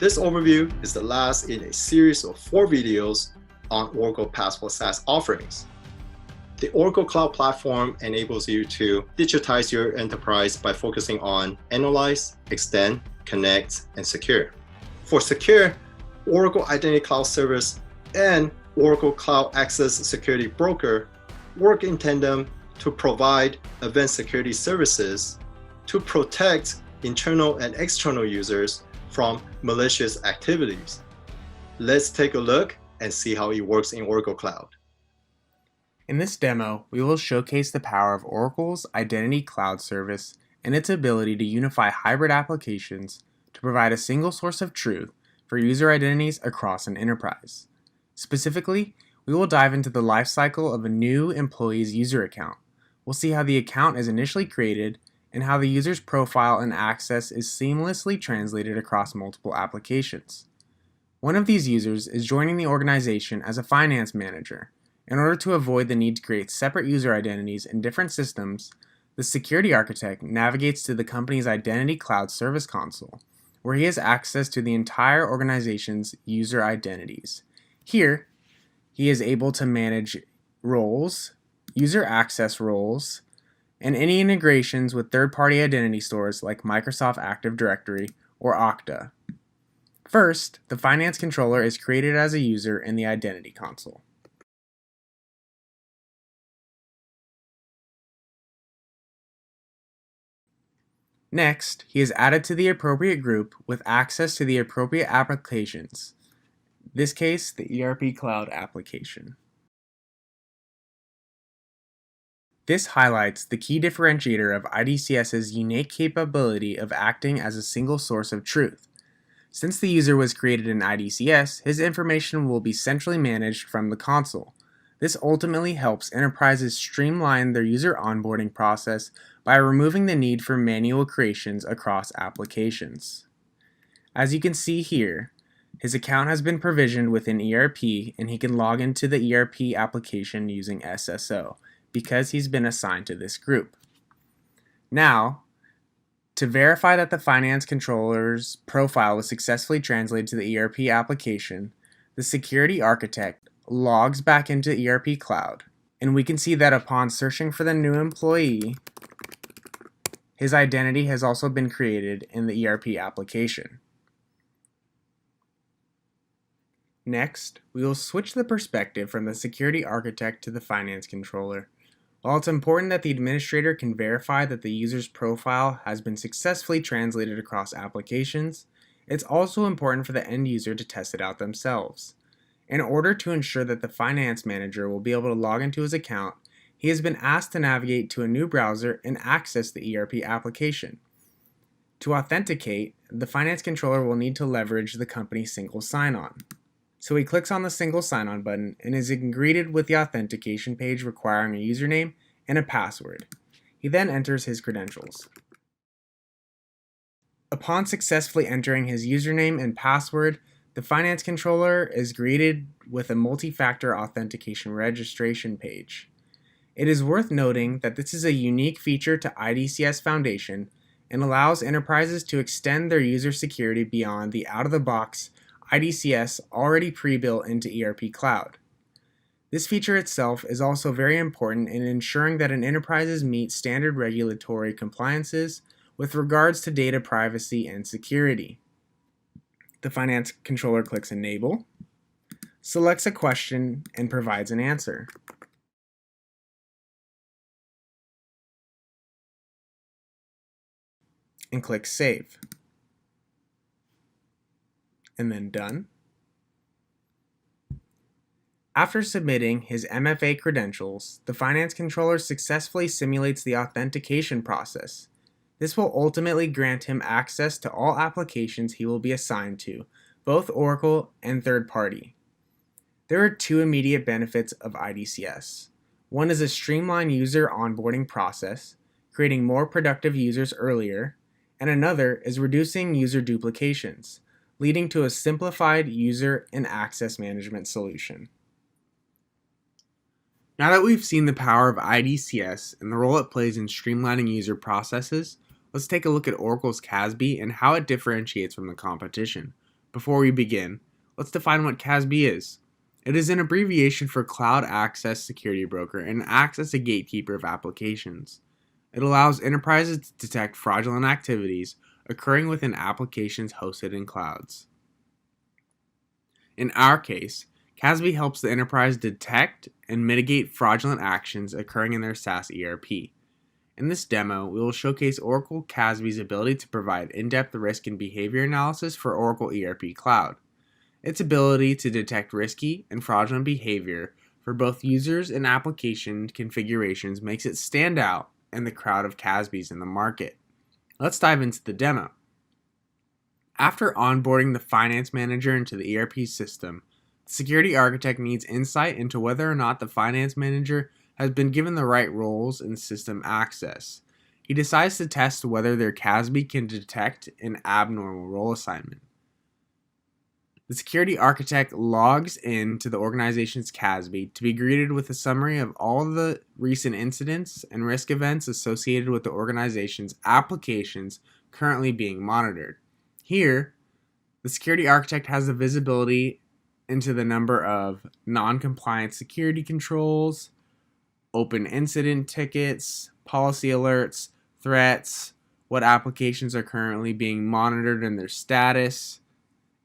This overview is the last in a series of 4 videos on Oracle PaaS for SaaS offerings. The Oracle Cloud Platform enables you to digitize your enterprise by focusing on analyze, extend, connect, and secure. For secure, Oracle Identity Cloud Service and Oracle Cloud Access Security Broker work in tandem to provide advanced security services to protect internal and external users from malicious activities. Let's take a look and see how it works in Oracle Cloud. In this demo, we will showcase the power of Oracle's Identity Cloud Service and its ability to unify hybrid applications to provide a single source of truth for user identities across an enterprise. Specifically, we will dive into the lifecycle of a new employee's user account. We'll see how the account is initially created and how the user's profile and access is seamlessly translated across multiple applications. One of these users is joining the organization as a finance manager. In order to avoid the need to create separate user identities in different systems, the security architect navigates to the company's Identity Cloud Service console, where he has access to the entire organization's user identities. Here, he is able to manage roles, user access roles, and any integrations with third-party identity stores like Microsoft Active Directory or Okta. First, the finance controller is created as a user in the Identity console. Next, he is added to the appropriate group with access to the appropriate applications, in this case, the ERP Cloud application. This highlights the key differentiator of IDCS's unique capability of acting as a single source of truth. Since the user was created in IDCS, his information will be centrally managed from the console. This ultimately helps enterprises streamline their user onboarding process by removing the need for manual creations across applications. As you can see here, his account has been provisioned within ERP and he can log into the ERP application using SSO because he's been assigned to this group. Now, to verify that the finance controller's profile was successfully translated to the ERP application, the security architect logs back into ERP Cloud, and we can see that upon searching for the new employee, his identity has also been created in the ERP application. Next, we will switch the perspective from the security architect to the finance controller. While it's important that the administrator can verify that the user's profile has been successfully translated across applications, it's also important for the end user to test it out themselves. In order to ensure that the finance manager will be able to log into his account, he has been asked to navigate to a new browser and access the ERP application. To authenticate, the finance controller will need to leverage the company's single sign-on. So he clicks on the single sign-on button and is greeted with the authentication page requiring a username and a password. He then enters his credentials. Upon successfully entering his username and password, the finance controller is greeted with a multi-factor authentication registration page. It is worth noting that this is a unique feature to IDCS Foundation and allows enterprises to extend their user security beyond the out-of-the-box IDCS already pre-built into ERP Cloud. This feature itself is also very important in ensuring that an enterprises meet standard regulatory compliances with regards to data privacy and security. The finance controller clicks Enable, selects a question, and provides an answer. And clicks Save. And then Done. After submitting his MFA credentials, the finance controller successfully simulates the authentication process. This will ultimately grant him access to all applications he will be assigned to, both Oracle and third-party. There are 2 immediate benefits of IDCS. One is a streamlined user onboarding process, creating more productive users earlier, and another is reducing user duplications, leading to a simplified user and access management solution. Now that we've seen the power of IDCS and the role it plays in streamlining user processes, let's take a look at Oracle's KazB and how it differentiates from the competition. Before we begin, let's define what KazB is. It is an abbreviation for Cloud Access Security Broker and acts as a gatekeeper of applications. It allows enterprises to detect fraudulent activities occurring within applications hosted in clouds. In our case, KazB helps the enterprise detect and mitigate fraudulent actions occurring in their SaaS ERP. In this demo, we will showcase Oracle KazB's ability to provide in-depth risk and behavior analysis for Oracle ERP Cloud. Its ability to detect risky and fraudulent behavior for both users and application configurations makes it stand out in the crowd of KazBs in the market. Let's dive into the demo. After onboarding the finance manager into the ERP system, the security architect needs insight into whether or not the finance manager has been given the right roles and system access. He decides to test whether their KazB can detect an abnormal role assignment. The security architect logs in to the organization's KazB to be greeted with a summary of all the recent incidents and risk events associated with the organization's applications currently being monitored. Here, the security architect has the visibility into the number of non-compliant security controls, open incident tickets, policy alerts, threats, what applications are currently being monitored and their status,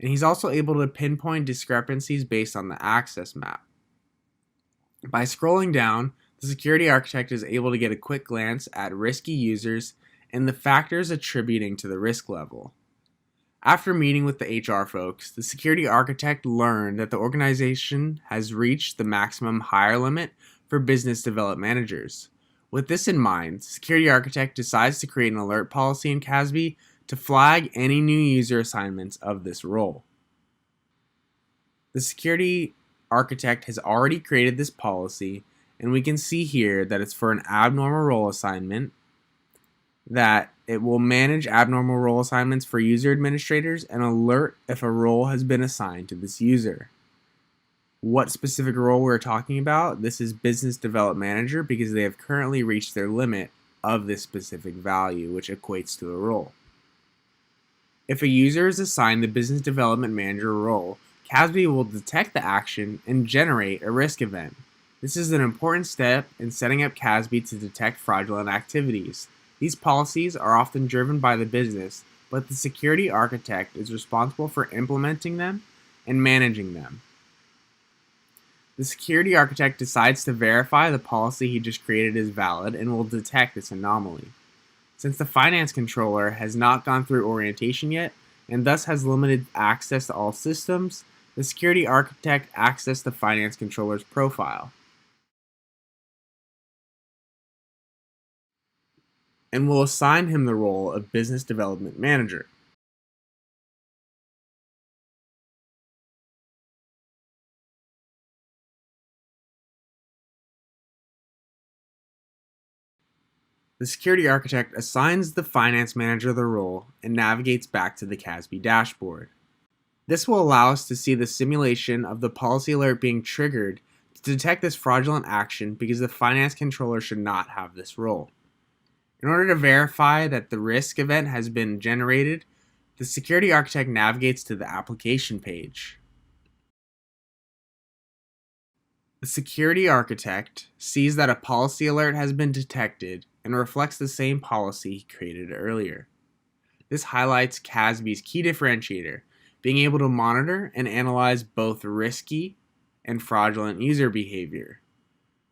and he's also able to pinpoint discrepancies based on the access map. By scrolling down, the security architect is able to get a quick glance at risky users and the factors attributing to the risk level. After meeting with the HR folks, the security architect learned that the organization has reached the maximum hire limit for business development managers. With this in mind, the security architect decides to create an alert policy in KazB to flag any new user assignments of this role. The security architect has already created this policy, and we can see here that it's for an abnormal role assignment, that it will manage abnormal role assignments for user administrators and alert if a role has been assigned to this user. What specific role we're talking about? This is business development manager because they have currently reached their limit of this specific value, which equates to a role. If a user is assigned the business development manager role, KazB will detect the action and generate a risk event. This is an important step in setting up KazB to detect fraudulent activities. These policies are often driven by the business, but the security architect is responsible for implementing them and managing them. The security architect decides to verify the policy he just created is valid and will detect this anomaly. Since the finance controller has not gone through orientation yet, and thus has limited access to all systems, the security architect accesses the finance controller's profile and will assign him the role of business development manager. The security architect assigns the finance manager the role and navigates back to the KazB dashboard. This will allow us to see the simulation of the policy alert being triggered to detect this fraudulent action because the finance controller should not have this role. In order to verify that the risk event has been generated, the security architect navigates to the application page. The security architect sees that a policy alert has been detected and reflects the same policy he created earlier. This highlights KazB's key differentiator, being able to monitor and analyze both risky and fraudulent user behavior.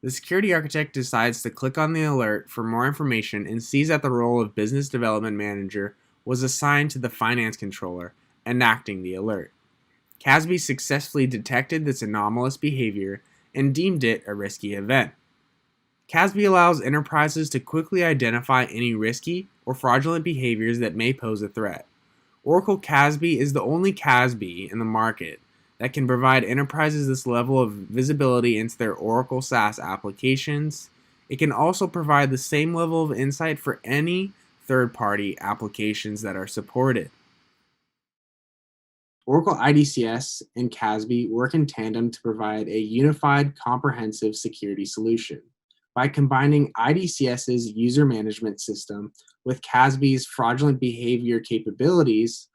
The security architect decides to click on the alert for more information and sees that the role of business development manager was assigned to the finance controller, enacting the alert. KazB successfully detected this anomalous behavior and deemed it a risky event. KazB allows enterprises to quickly identify any risky or fraudulent behaviors that may pose a threat. Oracle KazB is the only KazB in the market that can provide enterprises this level of visibility into their Oracle SaaS applications. It can also provide the same level of insight for any third-party applications that are supported. Oracle IDCS and KazB work in tandem to provide a unified, comprehensive security solution. By combining IDCS's user management system with KazB's fraudulent behavior capabilities,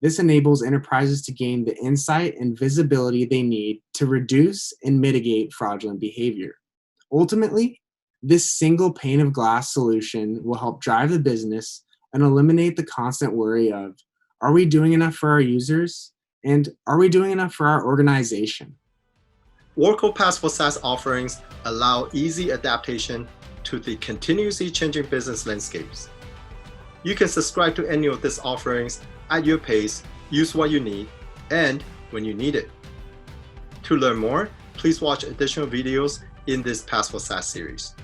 This enables enterprises to gain the insight and visibility they need to reduce and mitigate fraudulent behavior. Ultimately, this single pane of glass solution will help drive the business and eliminate the constant worry of, are we doing enough for our users? And are we doing enough for our organization? Oracle PaaS for SaaS offerings allow easy adaptation to the continuously changing business landscapes. You can subscribe to any of these offerings at your pace, use what you need, and when you need it. To learn more, please watch additional videos in this PaaS for SaaS series.